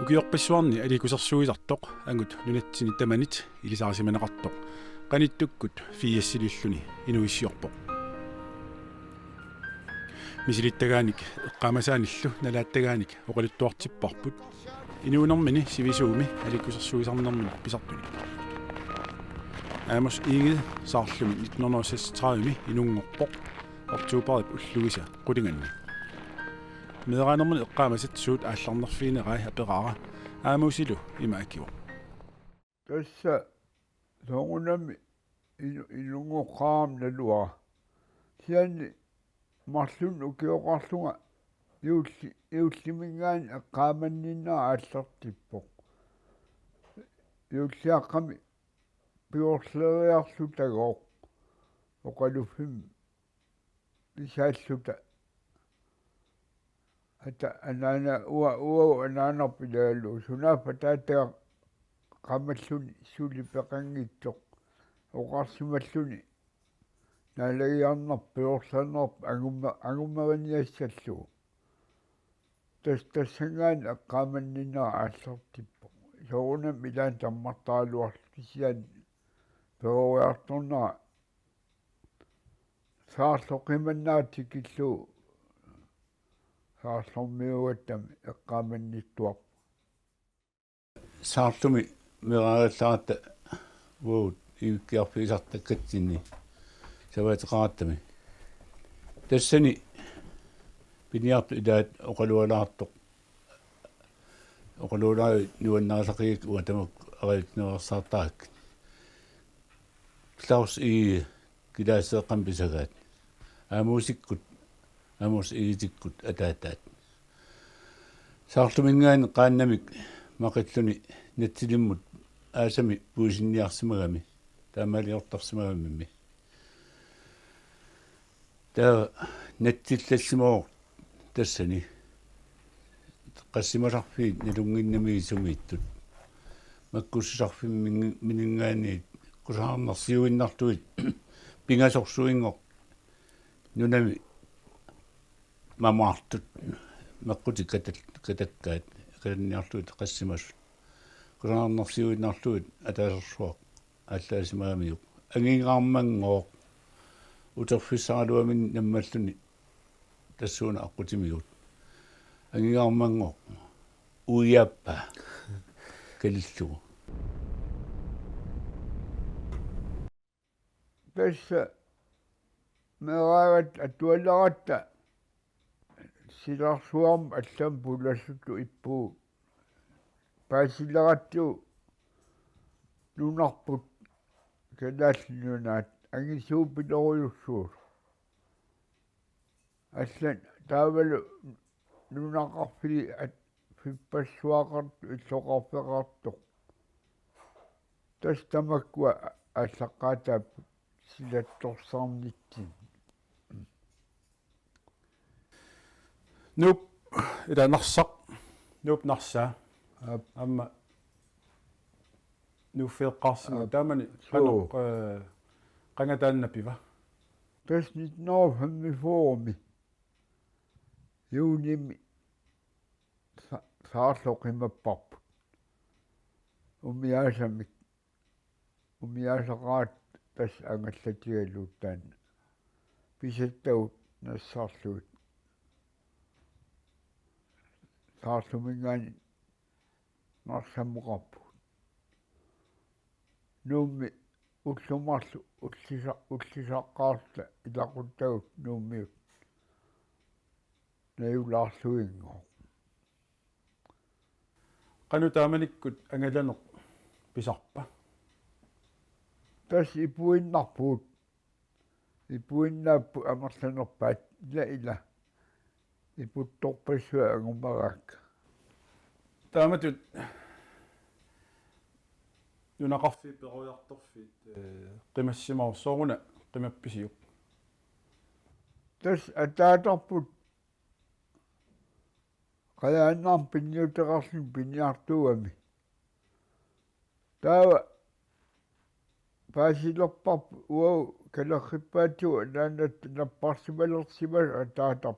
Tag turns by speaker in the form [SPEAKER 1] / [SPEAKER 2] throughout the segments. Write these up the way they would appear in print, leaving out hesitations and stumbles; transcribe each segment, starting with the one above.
[SPEAKER 1] Ukiorpissuarni alikusersuisartoq angut nunatsini tamanit ilisarasimanaqartoq qanittukkut fiiassililluni inuissiorpoq misilittagaanik eqqaamasaanillu nalaattagaanik oqaluttuartipparput inuunermini sivisuumi alikusersuisarnermini pisartuni aamos iigid saarlumi 1930 inuungorpoq oktuuparip ulluisa qulinganni Meeranermani eqqaamasat suut aallarnerfiinerai apeqara aamuusilu imaakiu.
[SPEAKER 2] Tässä soongunami ilungoqaam nalua. Sianni marlun ukioqarlunga iullimingaan eqqaamanninna aallartippoq. Iulliaqqami piorleriarlu tagoq. Oqaluffim isaalluta Hata anana ananarpilalu sunaafa taataga qammalluni sulipeqanngittoq oqarsimalluni naalagiarnarpiorlanerp angummeriniassallu tassangaan eqqaamanninaa aallartippoq soorunam ilaan tammartaaluarlisian peoriartornera saarloqimannaatikillu saarlormiuattami eqqaamannittuarp
[SPEAKER 3] saarlumi meraagallaarta vuut iukkiarfiisartakkatsini savateqaattami tassani piniartu ilaat oqalualaartoq oqaluulaa nuannarasaqiik uatamak ariitneersaartaak klaus i kilaaseeqqampisagaat aamuusikkut Amos iitikkut ataataat saarlumingaan qaannamik maqilluni natsilimmut aasami puusinniarsimagami taamaliortarsimagami taa natsillallimooq tassani qassimasarfiit nalunginnamiisumiittut makkussarfim miningaani kusaarnarsiuinnartuit pingasorsuingoq nunami mamaartut maqquti katakkaat kalanniarluit qassimas kusaarnarsiuinnarluit ataasersuaq ааллаасимаамиук ангингаармангооқ утерфиссаралуамин наммаллуни тассууна аққутимигут ангингаармангооқ уяппа калиллугу
[SPEAKER 2] tässä meeravat atualleratта silarsuarm allam pulassuttu ippuu paasilerattu nunarput kalaallunaat angisuupilorujussuus аллан таавалу нунақарфили фиппассуақарту иллоқарфеқартоқ тастамаккуа аллаққаатаап силатторсаарнитсин
[SPEAKER 1] нуп иранарсақ нуп нарсаа амма нуффеэққарсима таамани қанеқ қангатааннапива
[SPEAKER 2] тас 1945 юуними саарлоқимаппарпут умиасақаат тас ангаллатигалуутаана писаттагут нассаарлуут саарлумингаани нарсаммоқарпут нуумми уллумарлу уллисаққаарла илақуттагут нууммиут наюлаарлуингоо
[SPEAKER 1] qanu taamanikut angalanеқ pisarpa
[SPEAKER 2] тас ипуиннарпуут ипуиннааппу амерланерпаат ила ипутторпассуа агумараакка
[SPEAKER 1] тааматут нунақарфи перуярторфит қимассимарсооруна қимапписиук
[SPEAKER 2] тас атаатарпут қалааннаам пинниутеқарлун пинниартууами таава паасилерпарпу уау калерриппаатуа наанат наппарсималерсимас атаатар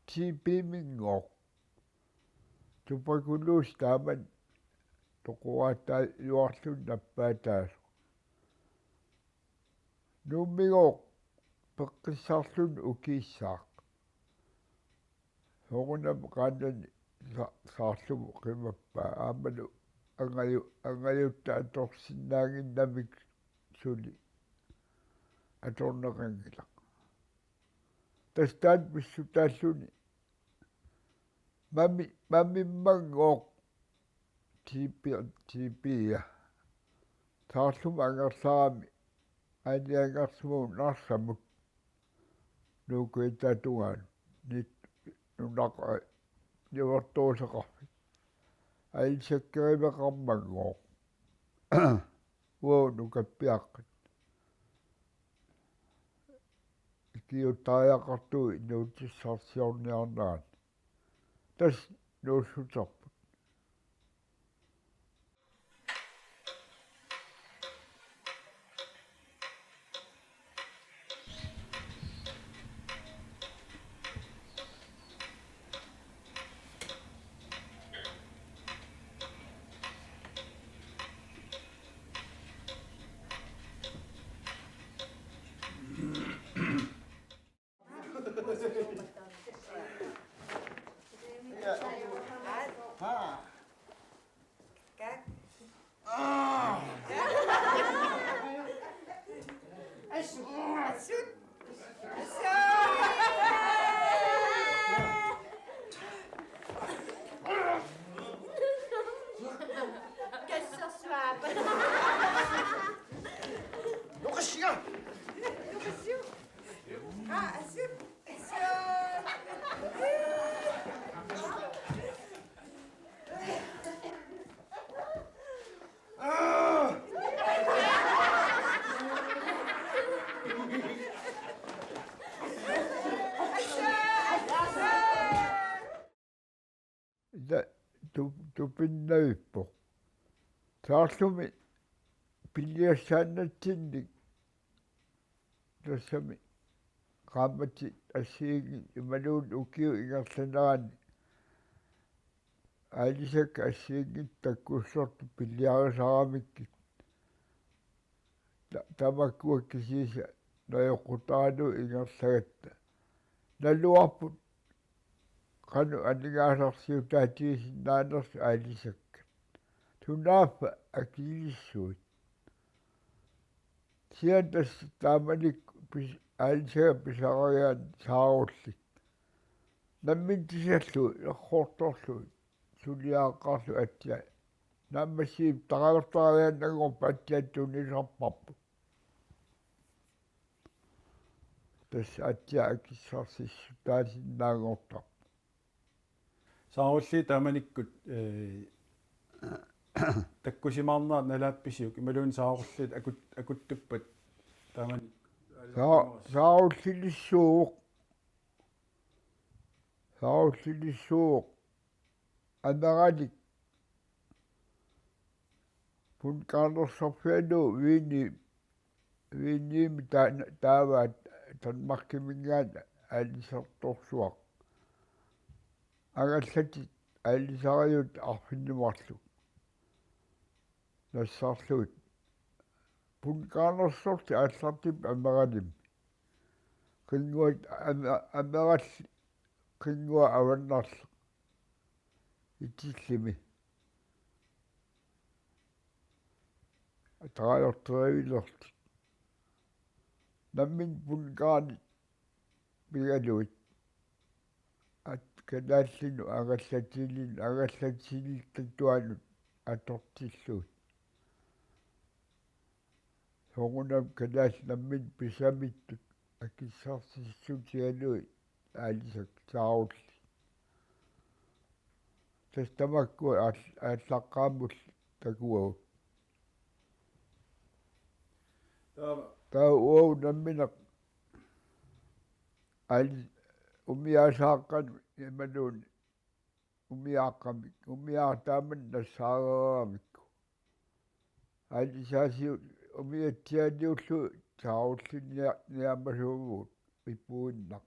[SPEAKER 2] типимингоо тупакулуус тааман тоқуаатаа юарлун наппаатаас нуммигоо пеққиссаарлун укииссаақ сорунам qaanani saarlumu qimappa aamalu angayutta atorsinnaanginnamik suli atorneqangilaq tastaat pissutaalluni mamimmangoq tiipia saarlum angerlaami aaniangersumu narsamut nuukuitaatungaan nit nunaqa nivertuuseqarfik ailsakkerimaqarmangoo uo nukappiaqqat kiutaajaqartui nuutissarsiorniarnaat tas nuussuterput tupinnaippo saarlumi pilliassaannatsinnik tassami qaamati assiigi imaluun ukiu ingerlanaani aalisakka assiigit takkussortu pilliarisaramikkit tamakkuakkisiisa najoqqutaanu ingerlagatta naluarput qanu aningaasarsiutaatiisinnaaners aalisakka tunaappa akiilissuut siatas taamanik aalisaga pisaqagaan saarullik nammin tisallu erqortorlu suliaaqqarlu atsia naammassiip taqalertarajaannagorpa atsiattuunisarparpu tas atsia akissarсиссу таасиннаагоортар
[SPEAKER 1] saarulli taamanikkut takkusimaarnaat nalaappisuk imaluun saarullit akuttuppat taamani
[SPEAKER 2] saarullilissuuq anaralik pun kaarnersorfianu viiniimi taavaat tanmarkimingaat aalisertorsuaq agallat aalisariut arfinnimarlu nassarluut punkaarnersorti аллартип амералим qinguat амерал qingua avannarlu itillimi ataqalorterivilerti nammin punkaani pigaluit kanaallinu agallatsilittattuanut atortilluut soqunam kanaall nammin pisamittut akissarсиссутигалуи аалисак саарулли тастамаккуа ааллаққааммул такуагут таа уу намминақ umiasaaqan imanuun umiaaqamik umiaataaman nassaageramikku aalisaasiu umiatsianiullu taarullinniamasuuguut ipuinnaq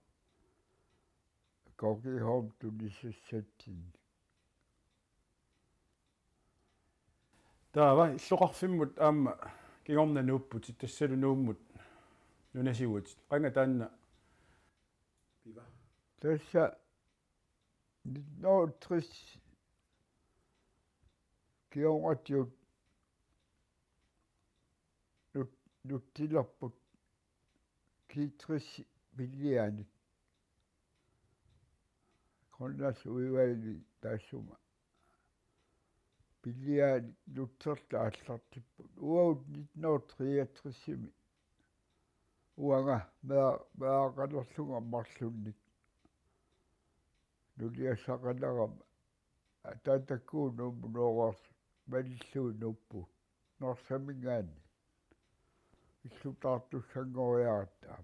[SPEAKER 2] koki home tunissassatsin
[SPEAKER 1] таава иллоқарфиммут аама кигорна нууппут тассалу нууммут нунасигут qanga таанна пива
[SPEAKER 2] tässä 1960 kiongatjut nuttilerput kiitris milliaanit qonnas uivaili taassuma milliaanit nutserta аллартиппут уаут 1963-ими уага меақалерлунга марлунник нулиассақалерама атаатаккуу нуумнуоруарс малиллуу нуппу норсамингаани иллутаартуссангориаратаа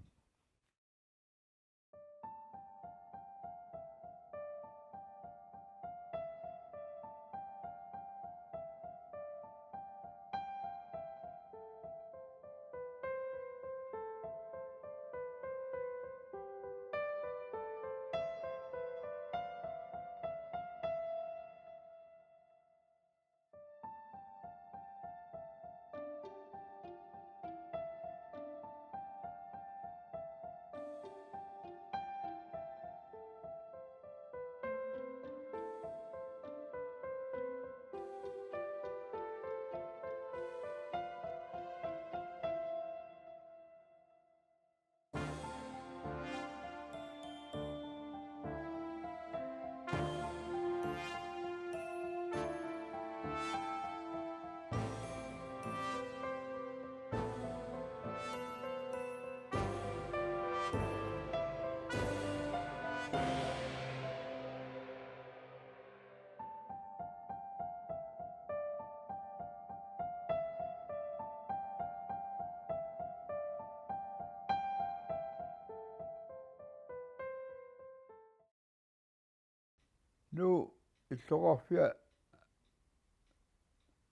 [SPEAKER 2] nu иллоқарфиа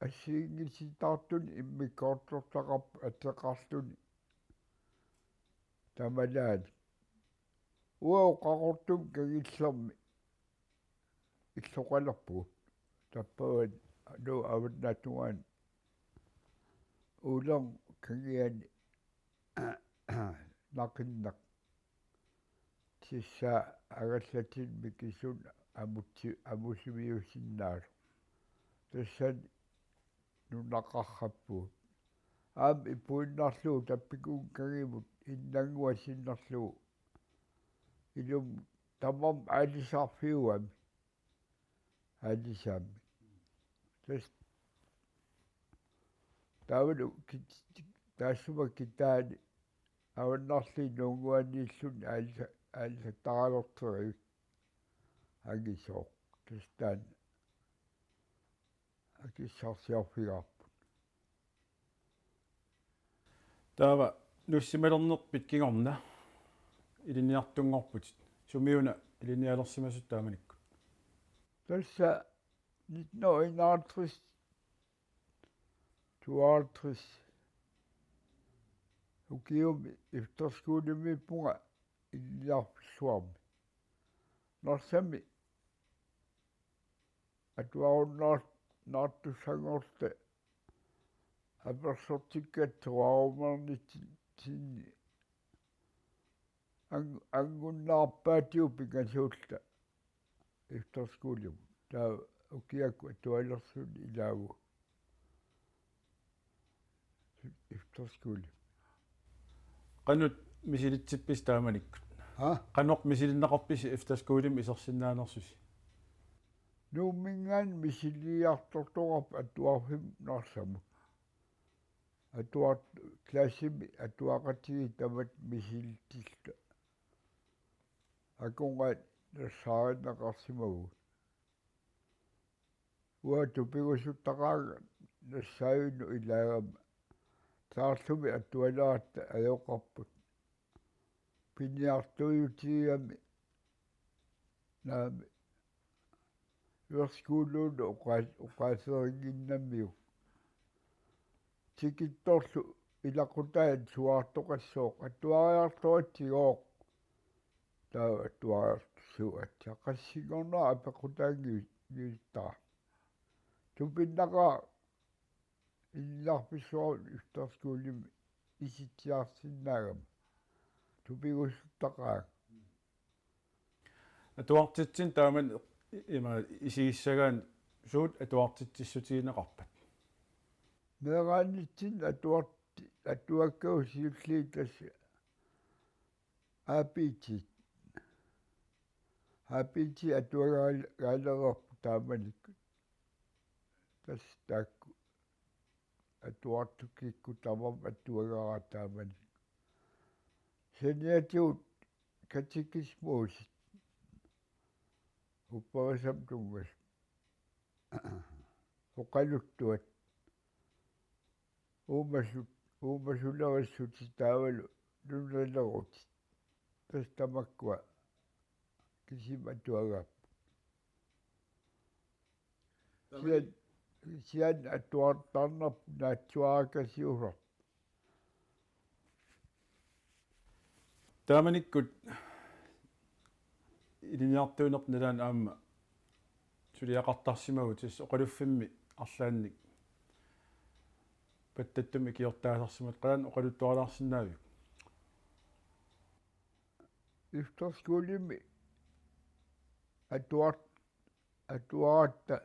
[SPEAKER 2] ассиингиситаартуни иммиккоортортақарп атеқарлуни тамалаани уау қақортум кагиллерми иллоқалерпуут таппаван ну авнатуан улам кагиани нақиннақ тисса агаллатин микисун амусимиусиннаалу тассан нунақарраппуут аам ипуиннарлуу таппикуун кагимут иннангуассиннарлуу илум тамам аалисаарфиуами аалисаами тас тавлу таассума китаани аваннарли нунгуаннииллун аалиса таалертерик агисоо тастан акиссарсиарфигарпут
[SPEAKER 1] таава нуссималернерпит кигорна илиниартунгорпут сумиуна илиниалерсимасут тааманикку
[SPEAKER 2] тасса 1951 52 укиуми ифтерскуулимиппунга иллиарписсуарми норсами атуаруннаар наартуссангорта аперсортиккатсуарумернитсинни ангуннаарпаатиу пикасуулта ифтерскуулиму таа укиакку атуалерсун илааву ифтерскуул
[SPEAKER 1] qanut misilitsipпис тааманиккут qanoq misilиннақарписи ифтерскуулим исерсиннаанерсуси
[SPEAKER 2] нууммингаан мисилиарторторап атуарфим нарсамут атуарт классими атуақатиги тамат мисилтилла аконгаат нассаариннақарсимагу уату пигусуттақаага нассаавину илаагама таарлуми аттуаларатта аёқарпут пиниартуйутигами naami yoskuuluunu uqaaseriginnammiu tikittorlu ilaqutaan suartoqassooq atuariartoatigoq taa atuariartusuat qassingornaa apaqutaangi niittaa tupinnaqa illarpissuar iftarskuulimi isitiarsinnaagama tupigusuttaqaa
[SPEAKER 1] atuartitsin taaman има исигиссагаан суут атуартитсиссутигинеқарпат
[SPEAKER 2] мераанитсин atuakкау сиуллиитасса апити atuagaалерерпу тааманикку тас таакку atuartukikku tamam atuagaraa taamanikku сениатиут катикисмуусит уппарисам тунгас оқалуттуат уумасулериссути таавалу нуннелерут тастамаккуа кисима туагаап сиан аттуартарнап наатсуаракасиулер
[SPEAKER 1] тааманиккут илиниартуунерп налаан аама сулиақартарсимагу тис оқалуффимми арлаанник паттаттуми киортаасарсимат қалаан оқалуттуалаарсинаавик ифторскуулими atuaраtta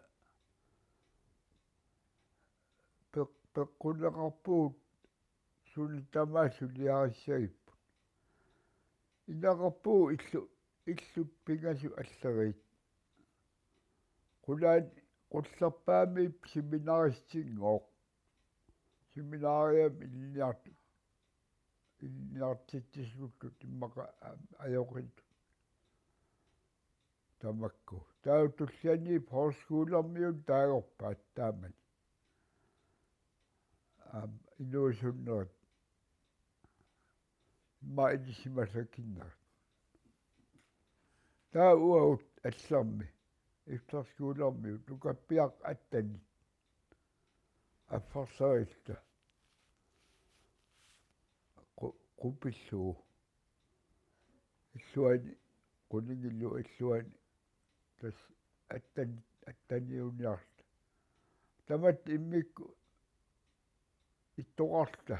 [SPEAKER 1] пеққулеқарпуут сулитамаа сулиариссагип инақарпуу иллут пингасу аллерит qulaat qullерpaamip seminaristinngooq seminariam illiartitsissukkut immaqa ajoqit tamakku tautulliani forskuulermiun taagorpaat taaman inuusunnerit imma ilisimassakinnerit taa uagut аллерми ифтарскуулерми тукаппиақ аттани аффарсаилта qupilluu illuani quningillu illuani tas attaniuniarta tamat immikku ittoqarta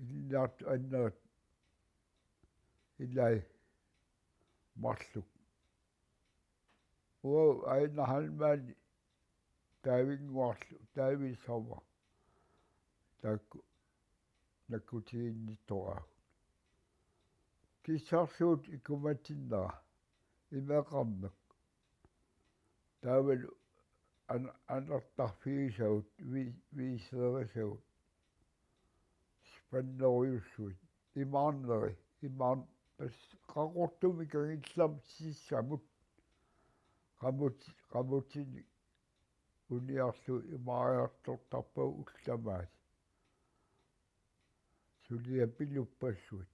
[SPEAKER 1] illiart annerat illai mарлuk aina halmaani taavinguarlu taavisava taakku nakutiginnittoraa kissarsuut ikumatinneraa imeqarmak taavalu anertarfigisagut viiseerisagut spanneruyussuit imaarn tas qaqortumi kangillam sissamut qamutini uniarlu imaariartortarpau ullamaat suliapiluppassut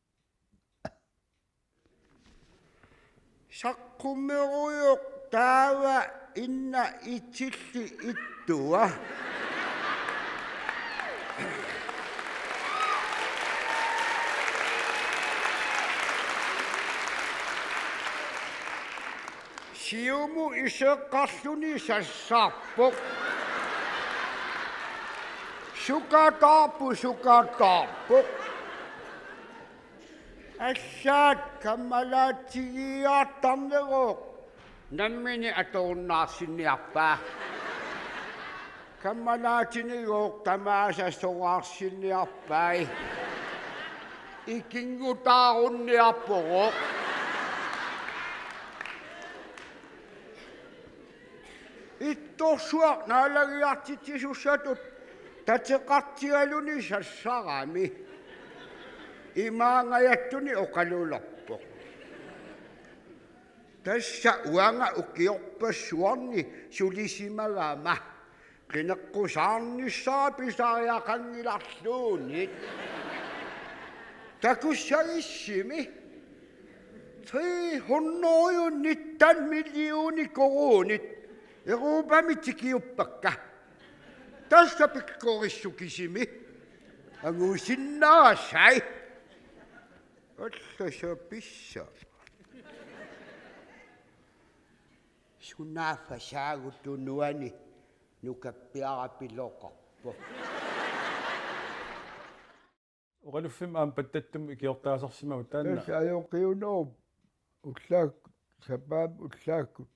[SPEAKER 4] saqqummerujuq taava inna itsilli ittua siumu iseqqarluni sassarpoq sukataarpoq аллаат каммалаатсигиартарнеруоқ наммини аторуннаарсинниарпаа каммалаатинигооқ тамаасассораарсинниарпай икингутаарунниарпороқ ittorsuaq naaлагиартитсисуссатут татеқартигалуни сассарами имаангаяттуни оқалуулерпоқ тасса уанга укиорпассуарни сулисимагаама qinеққусаарниссаа писариақангиларлуунит такуссагиссими 300 miljoonia koronit Euroopamitikiuppakka. Tässä pikkorissukisimi. Angusinnaa sai. Otta se pissa. Sunafa saagutunuani nukappiarapilokoppo.
[SPEAKER 5] Oqaluffim aam pattattum ikiortaasarsimagu taanna.
[SPEAKER 1] Tässä ajoqiunoom ullaak sapaam ullaakkut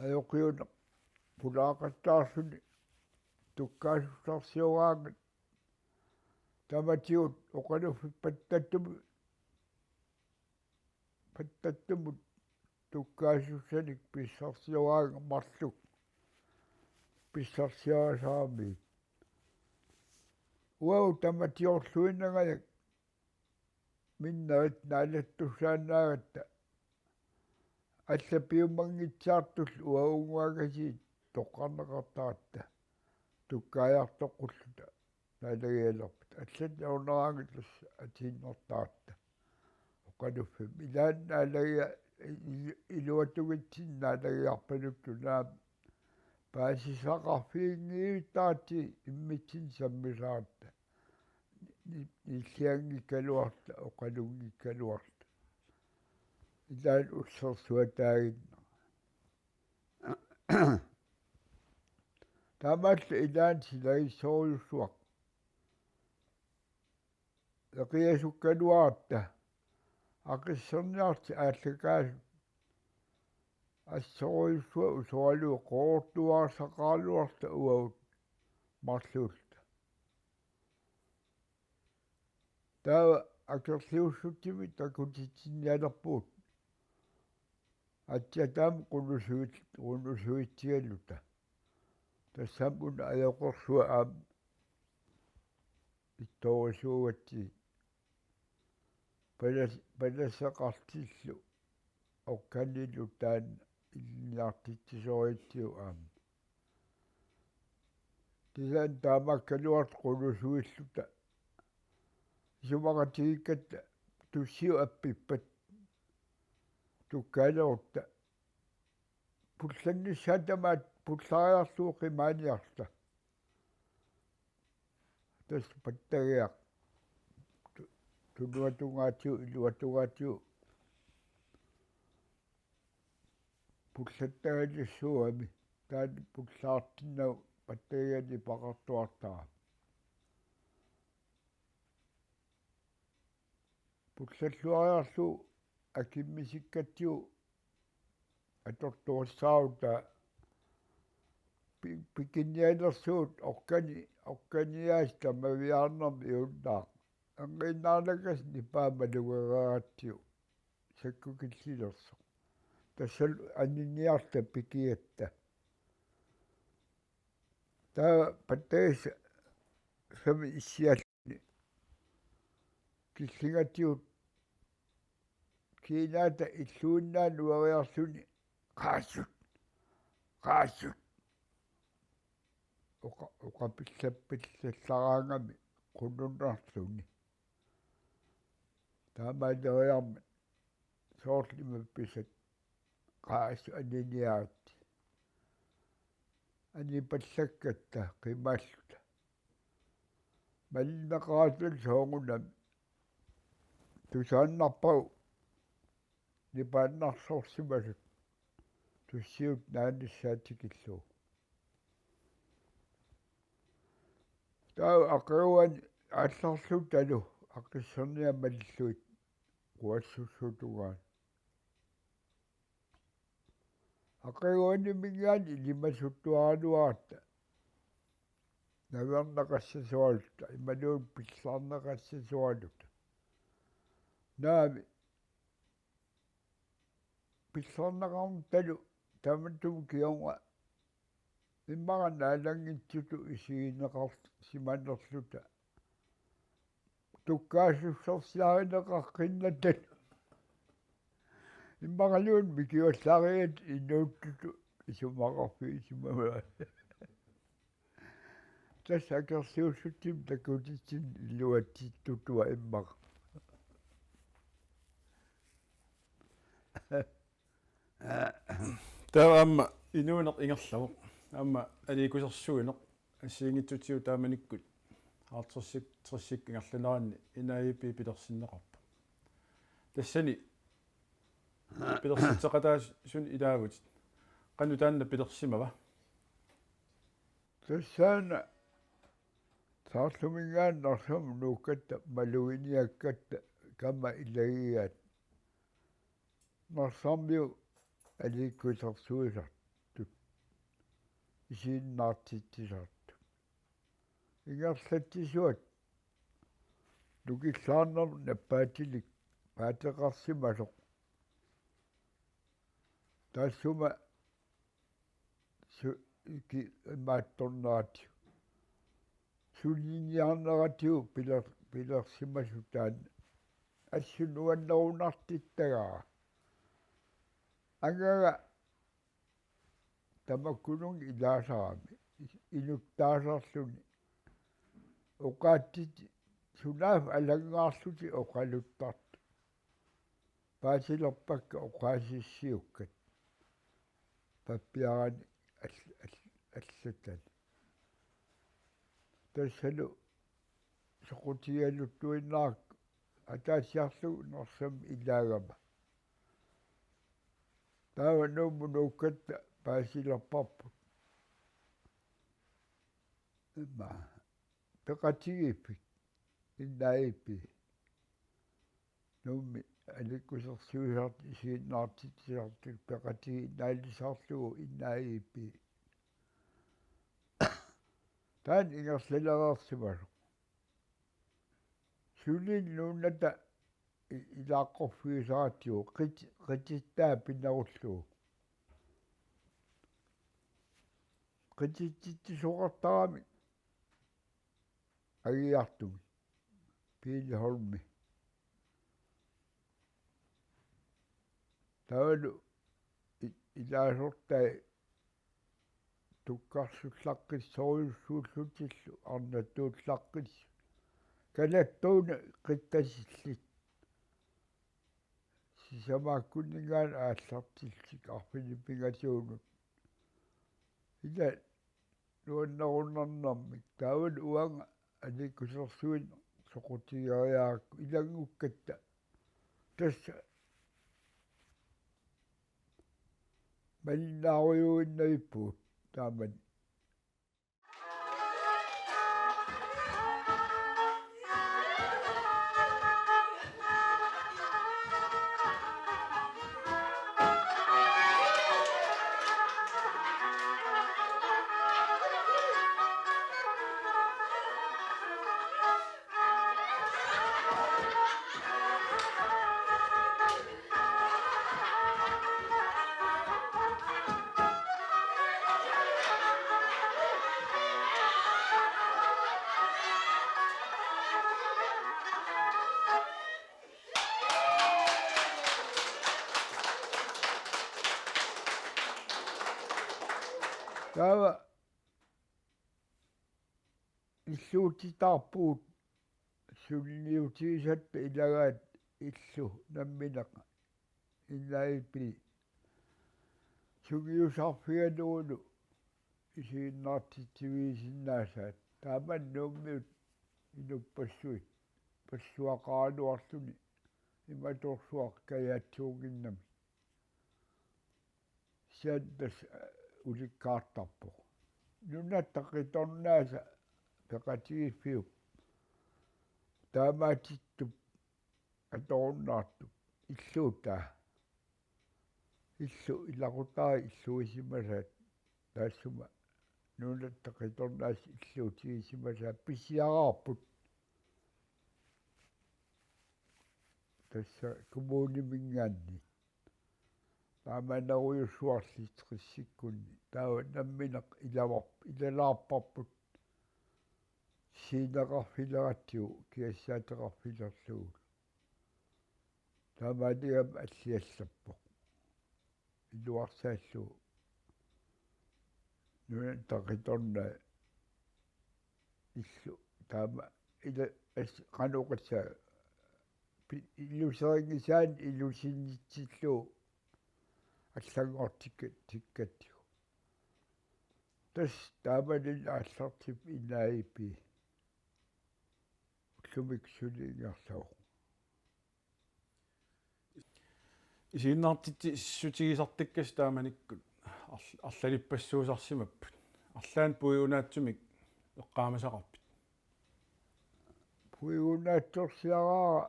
[SPEAKER 1] ajoqiuna pulaaqattaarsuni tukkaasussarsiugaangat tamatiut oqaluffi pattattumut tukkaasussalik pissarsiugaanga marluk pissarsiugasaami uau tamatiorluinnagajak minnarit naalattussaannaagatta аллапиуммангитсаартул уаунгагаси тоққарнеқартааtta туккааяартоққуллута налагиалерпут аллат аунераангитлус атииннертаатта оқалуффим илааннаалагиа илуатугитсин наалагиарпалутту наам паасисақарфиингиутаати иммитсин саммисаатта ниллиангиккалуарта оқалунгиккалуарта илаан уссерсуатаагинна таамаалла илаан силагиссориуссуақ эқиасуккалуарта ақиссерниарти ааллакаасу ассориуссуа усуалуу qoortuarsaqaaluarta уаут марлуулта таа акерлиуссутсими такутитсинниалерпуут атчатаам qunnusuitsigalluta тассаамун аёқорсуа аам итторисуугатси палассақартиллу оқканилу таан илниартитсисориитсиу аам тисан таамаккалуарт qunnusuillута сумагатигиккатта туссиу аппиппат tukkailorta pullannissaatamaat pullaariarluuqi maaniarta tas pattagiaq tunuatungaatio iluatungaatio pullattaganissuami taan pullaartinnau pattagiani paqartuartaa pullalluariarlu akimmisikkatiu atortuassauta pikinnialersuut okkaniaasta maviarnermi iunnaaq anqinnaalakas nipaamalugeraatiu sakkukillilersu tassal aniniarta pikiatta taa pattagissa sami issialluni killingatiut kiinaata illuunnaan uariarsuni qaassut uqapillappillaраангами qunnunnerluni taamaалериармат соорлимапписат qaassu aniniaatti анипаллаккатта qimaalluta малиннеqaatул соongунам тусааннарпагу нипааннарсоорсимасут туссиут нааниссаатикиллуу таа ақруан алларлу талу аққиссерниамаллуит қуассуссутугаан ақруани мингаани лимасуттуарануарта навернақассасуалута ималуун пиллаарнеқассасуалута наами пиллаарнеқарм талу тамантум кионга иммаранаалангитсуту исигинеқарт симаннерлута tukkaasussarsiarinеқарқиннатат иммаралуун микиуллаариат иннууттуту исумақарфи исумава тассакерсиуссутсим такутитсин илуатситтутуа иммақ
[SPEAKER 5] таама инуунеқ ингерлавоқ аама аликусерсуинеқ ассиингитсутиу тааманиккут аартэрсик ингерлунеранни инаипи пилерсиннеқарпа тассани пилерситсеқатаас сун илаагут кану таанна пилерсимава
[SPEAKER 2] тассаана саарлумингаан нарсам нууккатта малуиниаккатта кама илагигаат нарсаммиу аликкусерсуисартут исииннаартитсисаарту ингерлатсисуат лукиллаарнер наппаатилик паатеқарсимасоқ тассума ки маатторнаати сулиниарнератиу пилерсимасутаан ассунуаннерунартиттагаа агага тамаккунун илаасарами инуттаасарлуни оқааттит сунаав алангаарлути оқалуттарт паасилерпакка оқаасиссиуккат паппиарани аллатан тассалу соқутигалуттуиннаак атаасиарлу норсам илаагама таава нууммунууккатта паасилерпарпут имма пеқатигиппик иннаиппи нуумми аликкусерсуисарт исииннаартитсиартик пеқатиги наалисаарлугу иннаиппи таан ингерлалерерсимасо сулин нуунната илааққорфуисаратиу қититтаа пиннеруллугу қититтитсоқартарами агиартуми пиилхолми тавалу илаасортай туккарсуллаққиссориуссууллутиллу арнаттуутлаққис канаттууна қиттасиллит сисамааккуннингаан ааллартиллик арфилиппигасуунут ида нуаннеруннарнармик таавал уанга аликкусерсуин соқутигериаакку илангуккатта тасса малинааруйуиннавиппуут тааман таава иллуутитаарпуут суллиутигисатта илагаат иллу намминаqa иннаиппи сугиусарфигалуулу исииннаартитсивиисиннаасаат тааман нууммиут инуппассуит пассуақаануарлуни иматорсуақ каяатсуугиннами сиаттас уликкаартарпо нунаттақиторнааса пеқатигиффиуп таамаатиттуп аторуннаартуп иллуутаа иллу илақутаа иллуисимасаат таассума нунаттақиторнаас иллуутигисимасаа писсиараарпут тасса коммунимингаанни тааманаруйуссуарлиитеқиссиккунни таава намминеқ илалаарпарпут синеқарфилератиу киассаатеқарфилерлугу таамаатигам аллиаллаппоқ илуарсааллугу нунаттақиторна иллу таама ила қануқатсаа иллусерингисаан илусиннитсиллуу аллангортиккаттиу тас таамалин ааллартип инаипи лумик сулингерлау
[SPEAKER 5] исииннаартитти иссутигисартиккас тааманиккут арлалиппассуусарсимаппут арлаан пуиунаатсумик эққаамасақарпит
[SPEAKER 2] puiunaattorsiaraa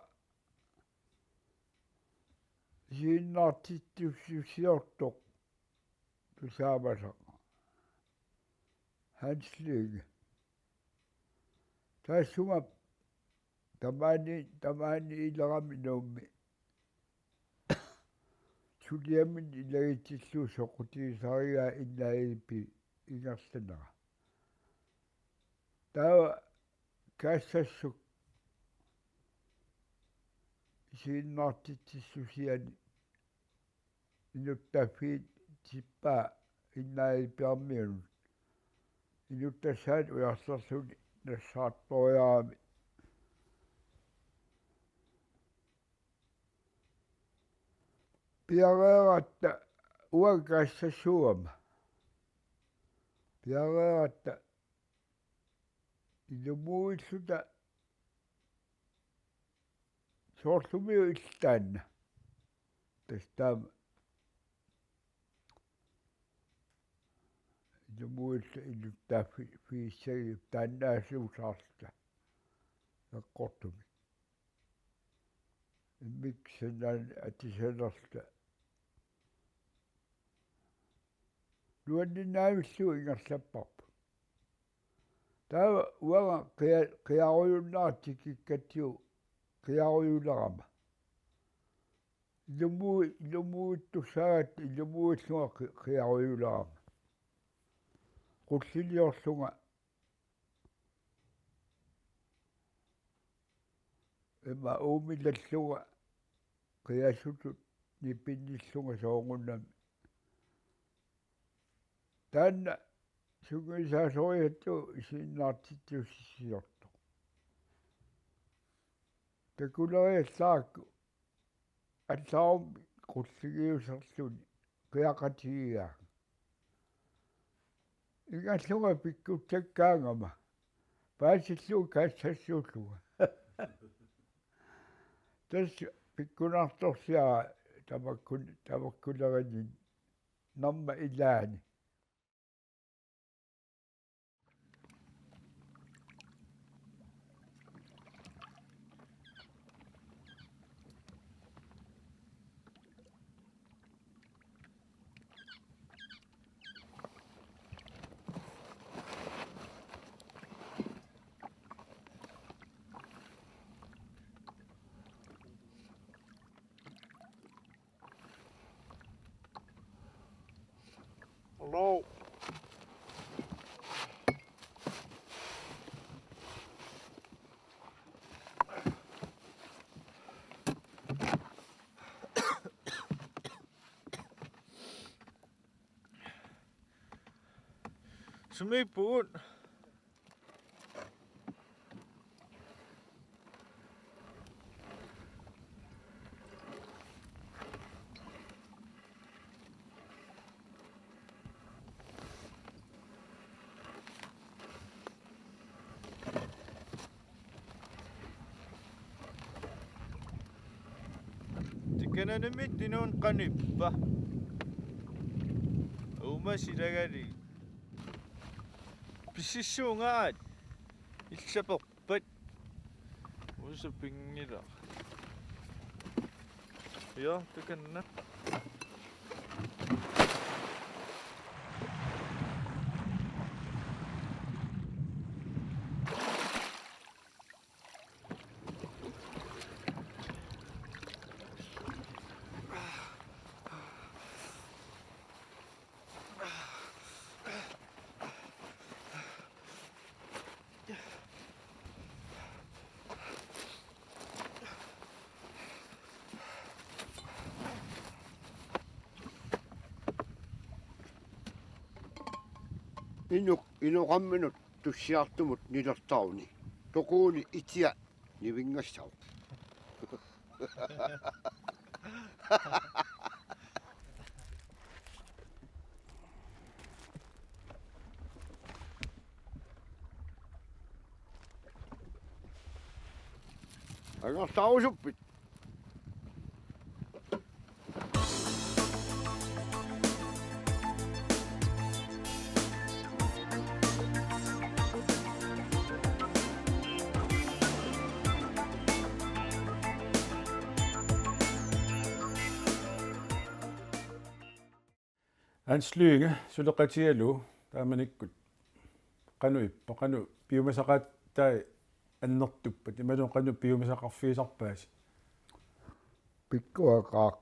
[SPEAKER 2] isiinnaartittussiortoq tusaamasaqa Hanslinge taassuma tamaani ilerami nuummi suliamin ilagitsilluusoqutigisarigaa innaaipi ingerlanera taa kaassassuq isiinnaartittissusiani inuttaffiit tippaa innaaippiarmiunut inuttassaat ujarserluni nassaartoriarami piareeratta uagaassassuama piareeratta ilumuilluta soorlumiu illaanna tastaama ilumuilla illuttaaffi fiissagi taannaasuusaarluta eqqortumi immiksanaan atisanerluta nuanninaamillu ingerlapparpu taava uanga qiaruyunnaartikikkatiu qiaruyulerama ilumuittussagat ilumuillunga qiaruyulerama qulliliorlunga ima uumillalluga qiasutut nipinnillunga soongunnami taanna sungisaasoriattu isiinnaartittuussiorto takuleriallaakku allaarum qulligiuserluni qiaqatigigaa ingallunga pikkuttakkaangama paasillu kaassassuulluga tas pikkunartorsiara tamakkulerinin namma ilaani
[SPEAKER 5] Hello. Sumipun. Tikana namit tinon kanippa. Uma silagari. Pisissuungaat иллапорпат усупингила я таканна
[SPEAKER 4] inuqamminut tussiartumut nilertauni toquuni itia nivingassau Angertausuppit.
[SPEAKER 5] Anslyinge suleqatialu taamanikkut qanu biomasaqaattai annertuppat imalun qanu biomasaqarfiisarpaas
[SPEAKER 2] Pikkuaqaaq.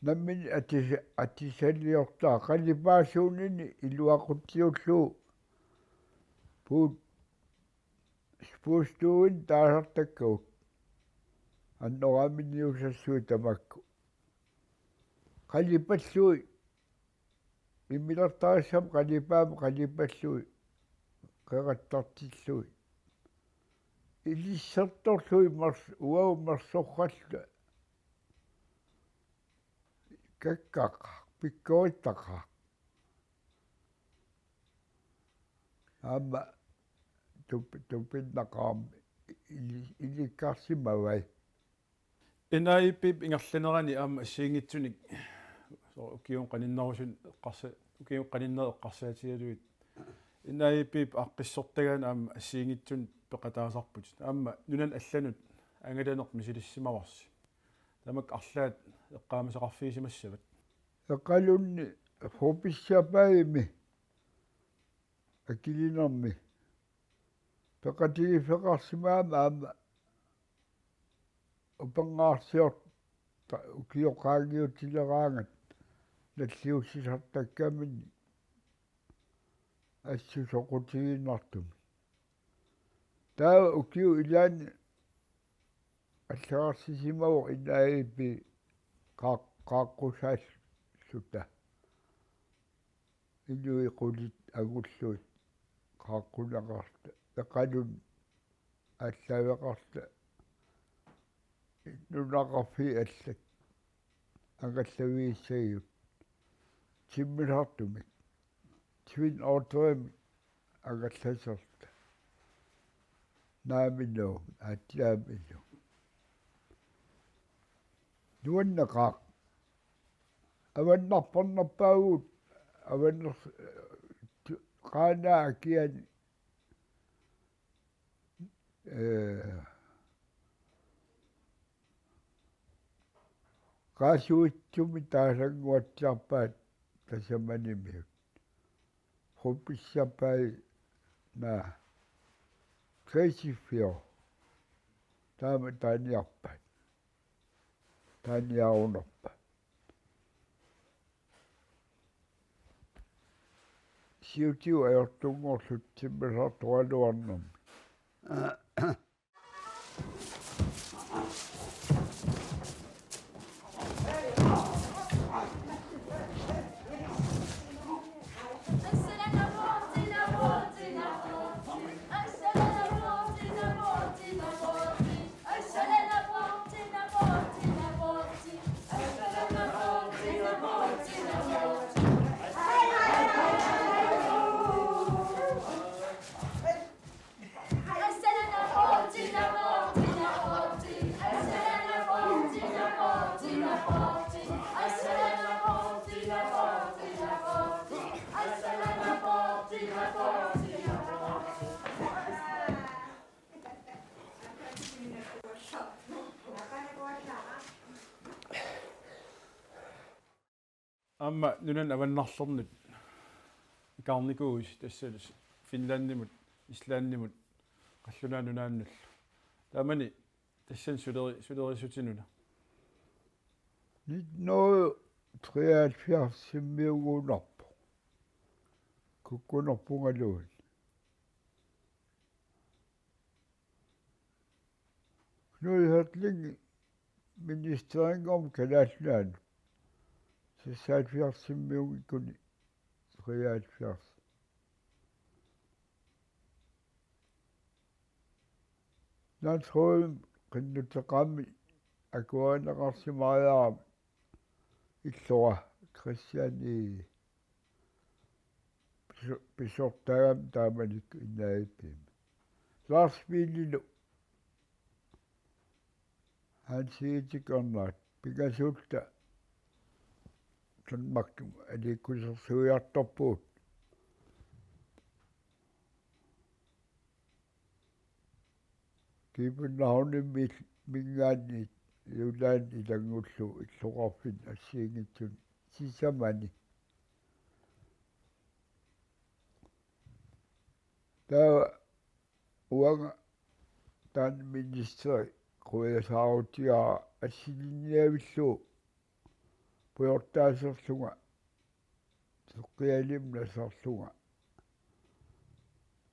[SPEAKER 2] Nammin atisalliortaa qallipaasuunini iluaqutiullu puut spuustuun taasartakkuut annoraaminiusassui tamakku qallipallui immilertaassam qallipallui qeqattartillui ilissertorlui uaumarsorralla kakkaqa pikkuittaqa aama tupinnaqaarmi ilikkaarsimavai
[SPEAKER 5] inaipip ingerlanerani aama assiingitsunik ukiun qaninnerusun ukiun qaninnereqqarsaatigaluit inaipip aqqissortagaan aama assiingitsun peqataasarput aama nunan allanut angalanert misilissimavarsi tamak arlaat eqqaamisaqarfiisimassavat
[SPEAKER 2] eqalunni fopissiapaimi akilinermi peqatigifeqarsimaama aama upangaarsiort ukioqaagiutileraangat наллиуссисартаккамини ассусоқутигиннартуми таа укиу илаани аллаарсисимаву инаипи qaaqqusaallута инуи qulит агуллуит qaaqqunaqarta эқалун аллавеқарта нунақарфи аллат ангаллавииссагиут тиммилартумик твин ортрем агалласерта нааминоо атлааминоо нуаннақаа аваннарпарнарпаагуут аваннер qaanaa kiani qaasuitsumi taasanguatsiarpaat tasamanimiut hupissarpai naa kreisifio taama taaniarpat taaniarunerpa siutiu ajortungorlut timmisartualuarnermi
[SPEAKER 5] Amma nunan avannarlernut kaarnikuus tassalus Finlandimut Islandimut qallunaa nunaannullu taamani tassan sulerisutinuna
[SPEAKER 2] nyt noget 73 simmiugunarpu kukkunerpungaluun nuihatlingi ministeriingom kalaalluanu 76 simmiugikuni 73 Nansrøden qinnuteqaami akuanaqarsimaayaarami illora Christiani pisortagam taamanik innaippiimi Lars Villilu han siitikornaat pikasuutta tunmaktum alikussersuiartorpuut kipunnaarnimmi mingaanni юлаан илангуллу иллоқарфин ассиингитсун сисамани таа уанга таан министери қуясаарутигаа ассилинниавиллу пуйортаасерлунга соққиалимнасарлунга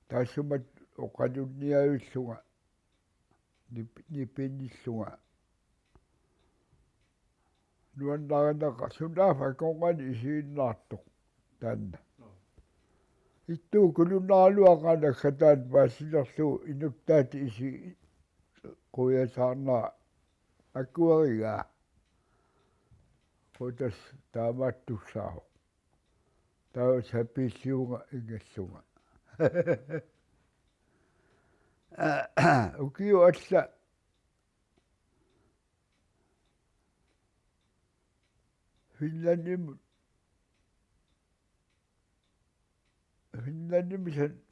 [SPEAKER 2] таасумат оқалунниавиллунга нипинниллунга nuannarannaqa sunaafa konqani isiinnaartoq taanna ittuu kulunaaluaqanakka taat paasilerluu inuttaati isi quyasaarnaa akkuarigaa qutas taamaattussaaru taa sapiilliunga ingalluga ukiu alla Finlandim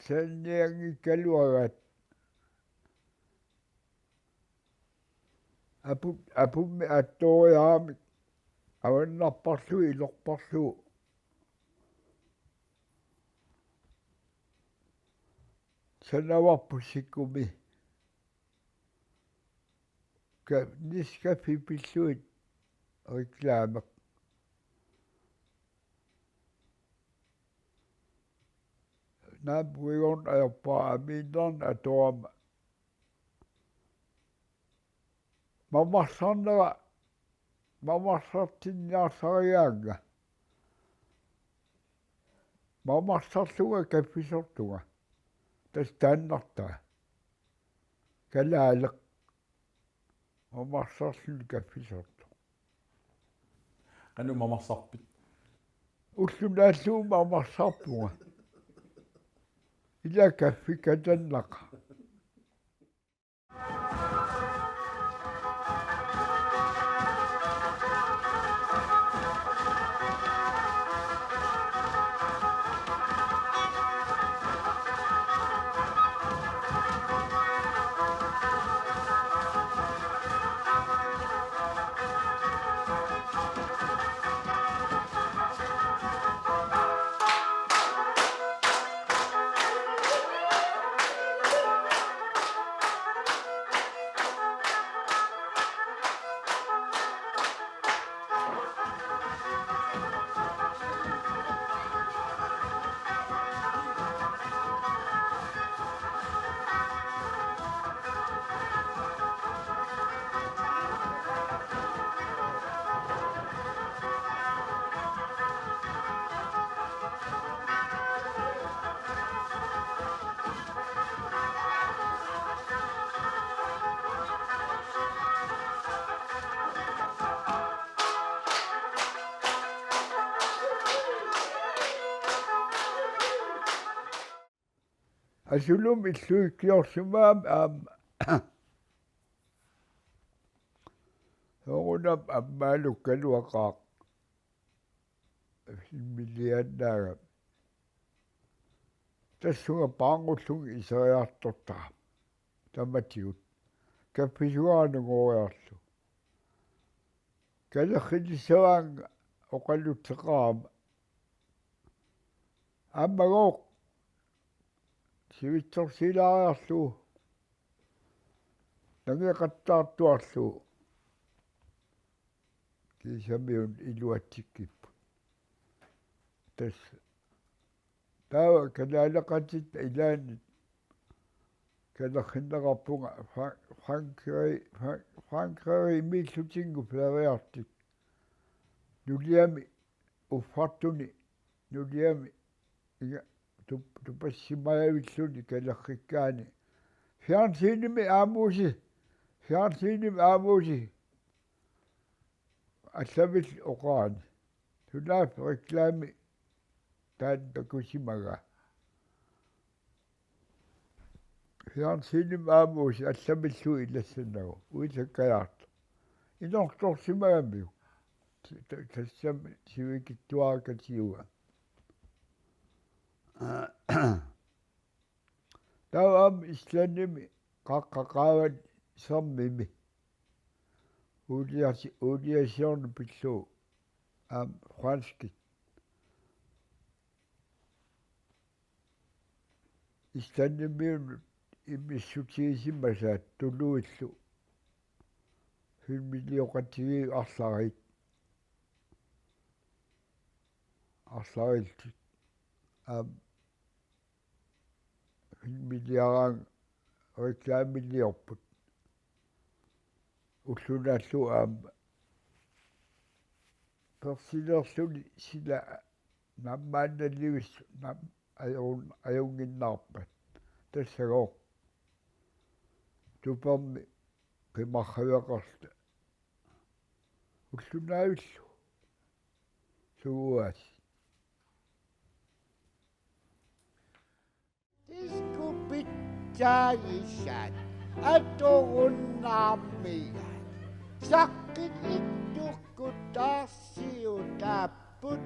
[SPEAKER 2] sanniangikkaluagat apummi attoriaamik avannarparlu ilorparlu sanavarpussikkumi ka niskafipilluit reklaamek naappuigon ajoppaa amiinnan atoama mamassartinniarsariaanga mamassarluga kaffisortuga tas taannartaa kalaaleq mamassarlun kaffisortu
[SPEAKER 5] qanu mamarsarpit
[SPEAKER 2] ullunaalluum mamassarpuga ila kaffikatannaq asulum illuikkiorsumaam aamma hoonam ammaalukkaluaqaaq milliannaaga tassunga paangullung iseriartortara tamatigut kappisuaanungoriarlu kalerrilissaanga oqallutteqaama ammagooq sivitsorsilaariarlu nangeqattaartuarlu kisamiun iluatsikkippu tas taava kanaaleqatit ilaanit kalerrinneqarpunga Frankrig miillutingu fleriartik nuliami uffartuni nuliami inga tupassimayavilluni kalerrikkaani fjernsynnimi aamuusi аллавил оqaani тунаап реклами таанта кусимага fjernsynim aamuusi алламиллу илассанагу уисаккаярт inortorsimagamiu tassam sivikittuarakatiuga tawam islanimi qaqqaqaavat sarmimi uliasiornu pillu franskit islanimiunut imissutiisimasaat tuluillu filmilioqatigi arlariltik filmiliaraan reklaamiliorput ullunaallu persilerluni sila nammaannallivissu ajunginnaarpat тассагоо туперми пимархавеқарта уллунаавиллу сугуас
[SPEAKER 4] тискупитсаагиссаат аторуннааммига саққит иттуккутаарсиутааппут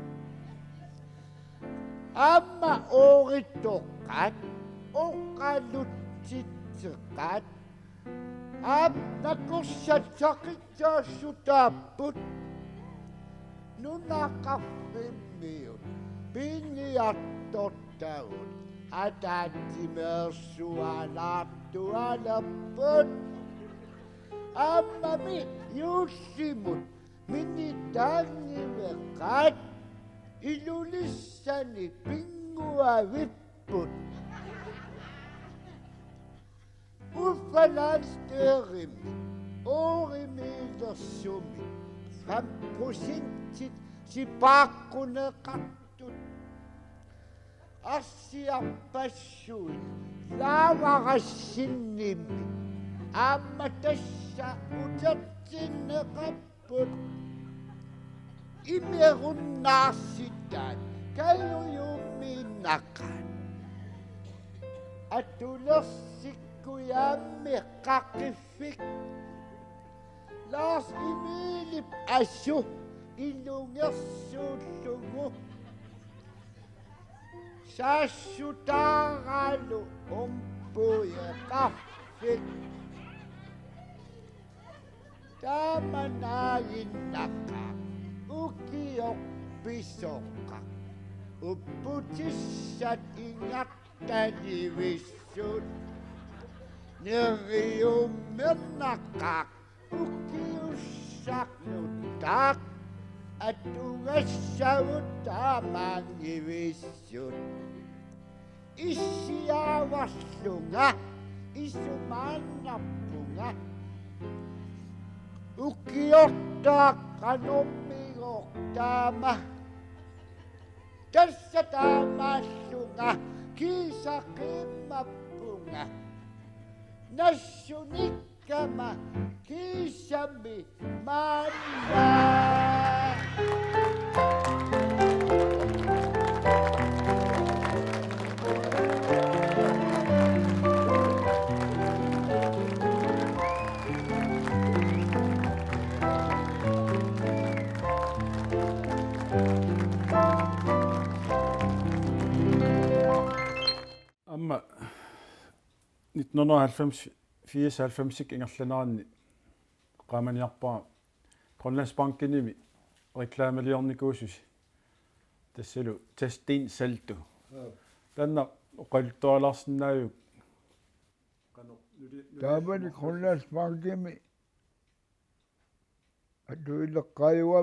[SPEAKER 4] амма ооритоққат оқалутситсеқат накурсат сақитсаассутааппут нунаққарфиммиут пиниартортагут атаатимерсуалаартуалаппут аммами юссимут минитаангивеқат илулиссани пингуавиппут Uffalansdørimi, orimilersumi, fampusintit, sipakkune kattut. Assiappassuin, laavarassinnimi, amma tässä utatsinne kapput. Imerunnaasitaan, kailujuminakan. Atulersik Kujammi qaqqifik Lars Emilip assu ilungersuullugu saassutaaralu umpuyeqarfik taamanaayinnaqa ukiorpisoqqa upputissat ingartanivissut Neriummernaqaq ukiussaqnutaq atugassavut taamaangivissut issiaavallunga isumaannarpunga ukiortaaqqanummigoortaama tassa taamaallunga kiisaqimappunga Nassunikama kisami manna.
[SPEAKER 5] Amma 1994 ингерланаарни qaamaniarpaa Grønlandsbankinimi reklaamaliornikuususi тассалу тестин салту танна оқалтуаларсинааюк
[SPEAKER 2] таамани Grønlandsbankimi атуилеққаюа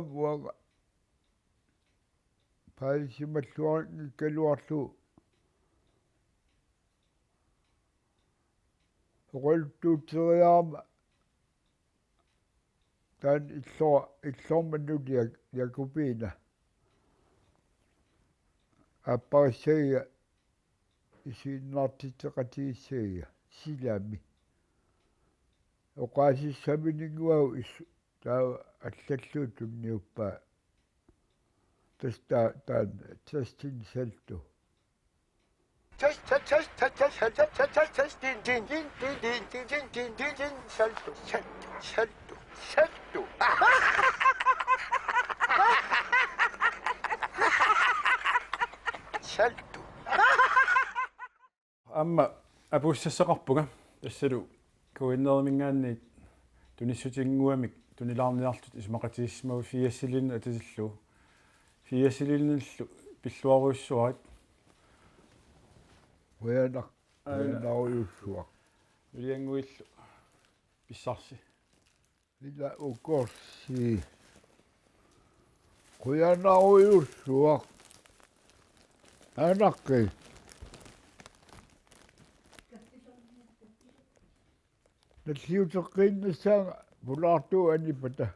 [SPEAKER 2] паисималлуарни калуарлу Roltuuteriaama tan illormanut Jakobina apparissaia isiinnaartitteqatigissaia silami oqaasissaminiguau issu taa аллаллуутунниуппаа таста таан тестин салту
[SPEAKER 4] Test, din, salto. Saltu.
[SPEAKER 5] Amma apuussasseqarpuga тассалу куиннермингаанниит тунissutiinguamik тунилаарниарлут исмақатииссмагу фиассилинна атасиллу фиассилинниллу пиллуаруйссуарит
[SPEAKER 2] Уянауйуссуа.
[SPEAKER 5] улиангуиллу писсарси
[SPEAKER 2] Ила укорси. Уянауйуссуа. Анакки. Нэлиутеққиннассаага пулаартуу анипата.